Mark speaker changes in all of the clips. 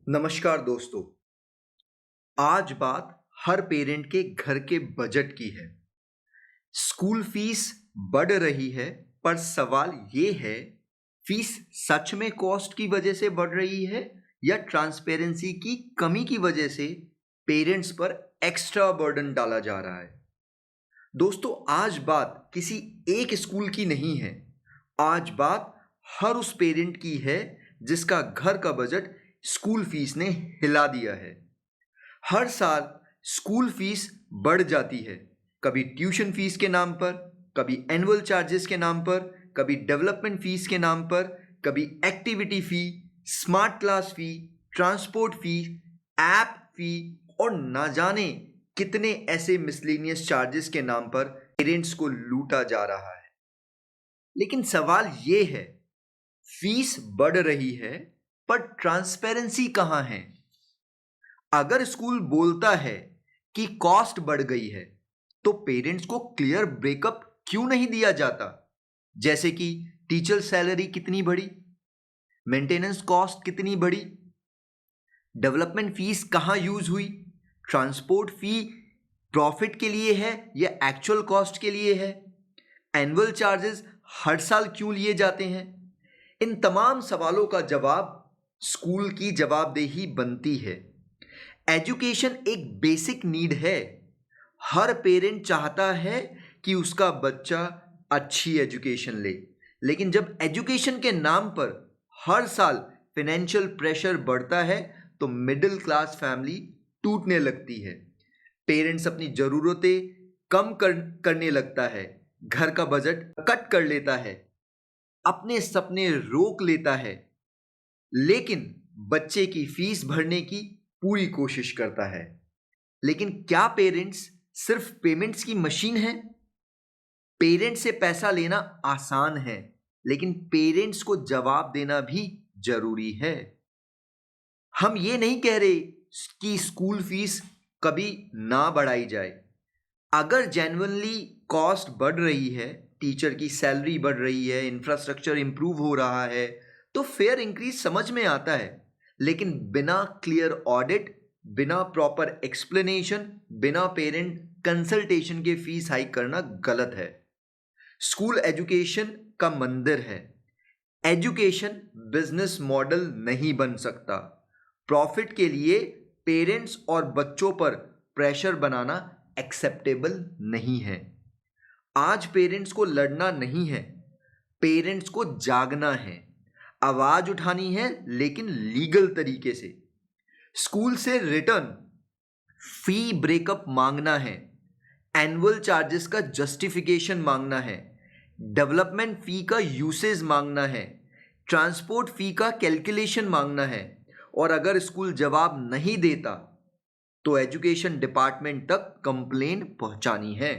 Speaker 1: नमस्कार दोस्तों। आज बात हर पेरेंट के घर के बजट की है। स्कूल फीस बढ़ रही है, पर सवाल ये है, फीस सच में कॉस्ट की वजह से बढ़ रही है या ट्रांसपेरेंसी की कमी की वजह से पेरेंट्स पर एक्स्ट्रा बर्डन डाला जा रहा है। दोस्तों, आज बात किसी एक स्कूल की नहीं है। आज बात हर उस पेरेंट की है जिसका घर का बजट स्कूल फीस ने हिला दिया है। हर साल स्कूल फीस बढ़ जाती है, कभी ट्यूशन फीस के नाम पर, कभी एनुअल चार्जेस के नाम पर, कभी डेवलपमेंट फीस के नाम पर, कभी एक्टिविटी फी, स्मार्ट क्लास फी, ट्रांसपोर्ट फी, ऐप फी और ना जाने कितने ऐसे मिसलेनियस चार्जेस के नाम पर पेरेंट्स को लूटा जा रहा है। लेकिन सवाल ये है, फीस बढ़ रही है पर ट्रांसपेरेंसी कहाँ है? अगर स्कूल बोलता है कि कॉस्ट बढ़ गई है, तो पेरेंट्स को क्लियर ब्रेकअप क्यों नहीं दिया जाता? जैसे कि टीचर सैलरी कितनी बढ़ी, मेंटेनेंस कॉस्ट कितनी बढ़ी, डेवलपमेंट फीस कहाँ यूज हुई, ट्रांसपोर्ट फी प्रॉफिट के लिए है या एक्चुअल कॉस्ट के लिए है, एनुअल चार्जेस हर साल क्यों लिए जाते हैं? इन तमाम सवालों का जवाब स्कूल की जवाबदेही बनती है। एजुकेशन एक बेसिक नीड है। हर पेरेंट चाहता है कि उसका बच्चा अच्छी एजुकेशन ले, लेकिन जब एजुकेशन के नाम पर हर साल फाइनेंशियल प्रेशर बढ़ता है तो मिडिल क्लास फैमिली टूटने लगती है। पेरेंट्स अपनी ज़रूरतें करने लगता है, घर का बजट कट कर लेता है, अपने सपने रोक लेता है, लेकिन बच्चे की फीस भरने की पूरी कोशिश करता है। लेकिन क्या पेरेंट्स सिर्फ पेमेंट्स की मशीन है? पेरेंट्स से पैसा लेना आसान है, लेकिन पेरेंट्स को जवाब देना भी जरूरी है। हम ये नहीं कह रहे कि स्कूल फीस कभी ना बढ़ाई जाए। अगर जेन्युइनली कॉस्ट बढ़ रही है, टीचर की सैलरी बढ़ रही है, इंफ्रास्ट्रक्चर इंप्रूव हो रहा है, तो फेयर इंक्रीज समझ में आता है। लेकिन बिना क्लियर ऑडिट, बिना प्रॉपर एक्सप्लेनेशन, बिना पेरेंट कंसल्टेशन के फीस हाइक करना गलत है। स्कूल एजुकेशन का मंदिर है। एजुकेशन बिजनेस मॉडल नहीं बन सकता। प्रॉफिट के लिए पेरेंट्स और बच्चों पर प्रेशर बनाना एक्सेप्टेबल नहीं है। आज पेरेंट्स को लड़ना नहीं है, पेरेंट्स को जागना है, आवाज उठानी है, लेकिन लीगल तरीके से। स्कूल से रिटर्न फी ब्रेकअप मांगना है, एनुअल चार्जेस का जस्टिफिकेशन मांगना है, डेवलपमेंट फी का यूसेज मांगना है, ट्रांसपोर्ट फी का कैलकुलेशन मांगना है। और अगर स्कूल जवाब नहीं देता तो एजुकेशन डिपार्टमेंट तक कंप्लेन पहुंचानी है।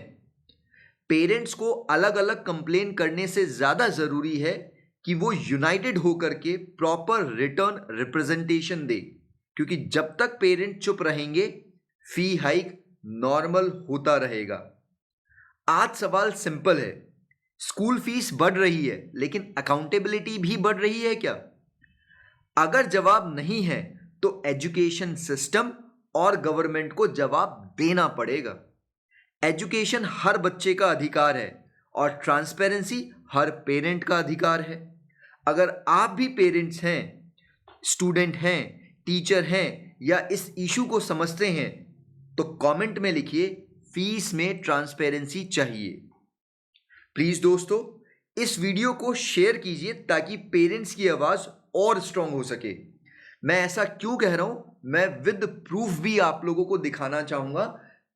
Speaker 1: पेरेंट्स को अलग अलग कंप्लेन करने से ज़्यादा ज़रूरी है कि वो यूनाइटेड होकर के प्रॉपर रिटर्न रिप्रेजेंटेशन दे, क्योंकि जब तक पेरेंट चुप रहेंगे फी हाइक नॉर्मल होता रहेगा। आज सवाल सिंपल है, स्कूल फीस बढ़ रही है, लेकिन अकाउंटेबिलिटी भी बढ़ रही है क्या? अगर जवाब नहीं है तो एजुकेशन सिस्टम और गवर्नमेंट को जवाब देना पड़ेगा। एजुकेशन हर बच्चे का अधिकार है और ट्रांसपेरेंसी हर पेरेंट का अधिकार है। अगर आप भी पेरेंट्स हैं, स्टूडेंट हैं, टीचर हैं या इस इशू को समझते हैं, तो कमेंट में लिखिए, फीस में ट्रांसपेरेंसी चाहिए। प्लीज दोस्तों, इस वीडियो को शेयर कीजिए ताकि पेरेंट्स की आवाज और स्ट्रांग हो सके। मैं ऐसा क्यों कह रहा हूं, मैं विद प्रूफ भी आप लोगों को दिखाना चाहूंगा।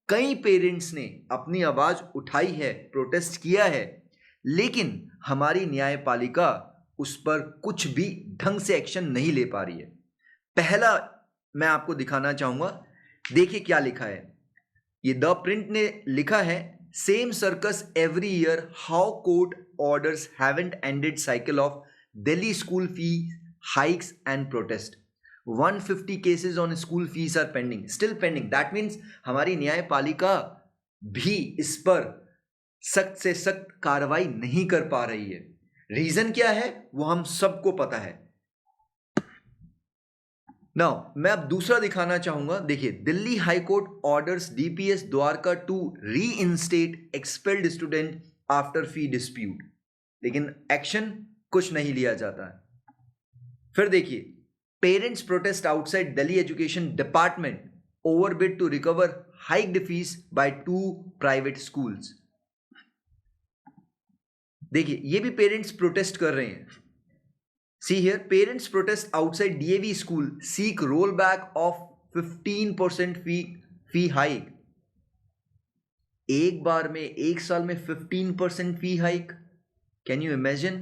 Speaker 1: कई पेरेंट्स ने अपनी आवाज उठाई है, प्रोटेस्ट किया है, लेकिन हमारी न्यायपालिका उस पर कुछ भी ढंग से एक्शन नहीं ले पा रही है। पहला मैं आपको दिखाना चाहूंगा, देखिए क्या लिखा है। ये द प्रिंट ने लिखा है, same circus every year, how court orders haven't ended cycle of Delhi school fee hikes and protest. 150 cases on school fees are pending, still pending. That means हमारी न्यायपालिका भी इस पर सख्त से सख्त कार्रवाई नहीं कर पा रही है। रीजन क्या है वो हम सबको पता है। नाउ मैं अब दूसरा दिखाना चाहूंगा। देखिए, Delhi high court orders DPS Dwarka to reinstate expelled student after fee dispute, लेकिन एक्शन कुछ नहीं लिया जाता है। फिर देखिए, parents protest outside Delhi education department over bid to recover hiked fees by 2 private schools. देखिए, ये भी पेरेंट्स प्रोटेस्ट कर रहे हैं। See here, parents protest outside DAV school seek roll back of 15% fee hike. एक बार में, एक साल में 15% fee hike, can you imagine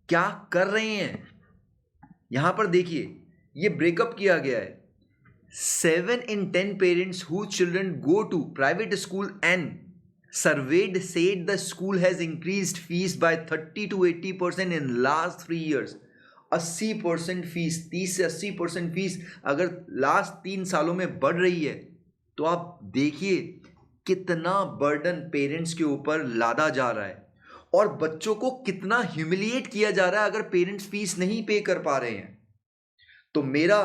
Speaker 1: क्या कर रहे हैं। यहां पर देखिए, ये ब्रेकअप किया गया है। 7 in 10 parents whose children go to private school and surveyed said the school has increased fees by 30 to 80% in last 3 years. 80% fees, 30 से 80% फीस अगर लास्ट 3 सालों में बढ़ रही है तो आप देखिए कितना बर्डन पेरेंट्स के ऊपर लादा जा रहा है और बच्चों को कितना ह्यूमिलिएट किया जा रहा है अगर पेरेंट्स फीस नहीं पे कर पा रहे हैं। तो मेरा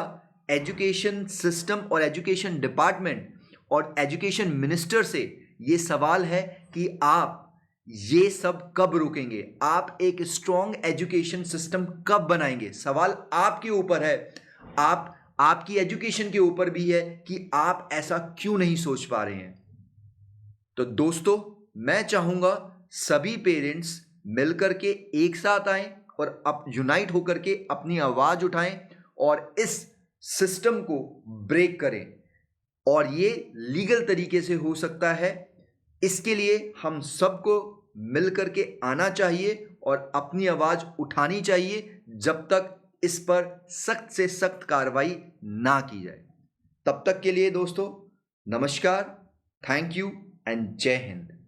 Speaker 1: एजुकेशन सिस्टम और एजुकेशन डिपार्टमेंट और एजुकेशन मिनिस्टर से ये सवाल है कि आप ये सब कब रोकेंगे, आप एक स्ट्रॉन्ग एजुकेशन सिस्टम कब बनाएंगे। सवाल आपके ऊपर है, आपकी एजुकेशन के ऊपर भी है कि आप ऐसा क्यों नहीं सोच पा रहे हैं। तो दोस्तों, मैं चाहूंगा सभी पेरेंट्स मिलकर के एक साथ आएं और अब यूनाइट होकर के अपनी आवाज उठाएं और इस सिस्टम को ब्रेक करें। और ये लीगल तरीके से हो सकता है। इसके लिए हम सबको मिल करके आना चाहिए और अपनी आवाज उठानी चाहिए जब तक इस पर सख्त से सख्त कार्रवाई ना की जाए। तब तक के लिए दोस्तों, नमस्कार, थैंक यू एंड जय हिंद।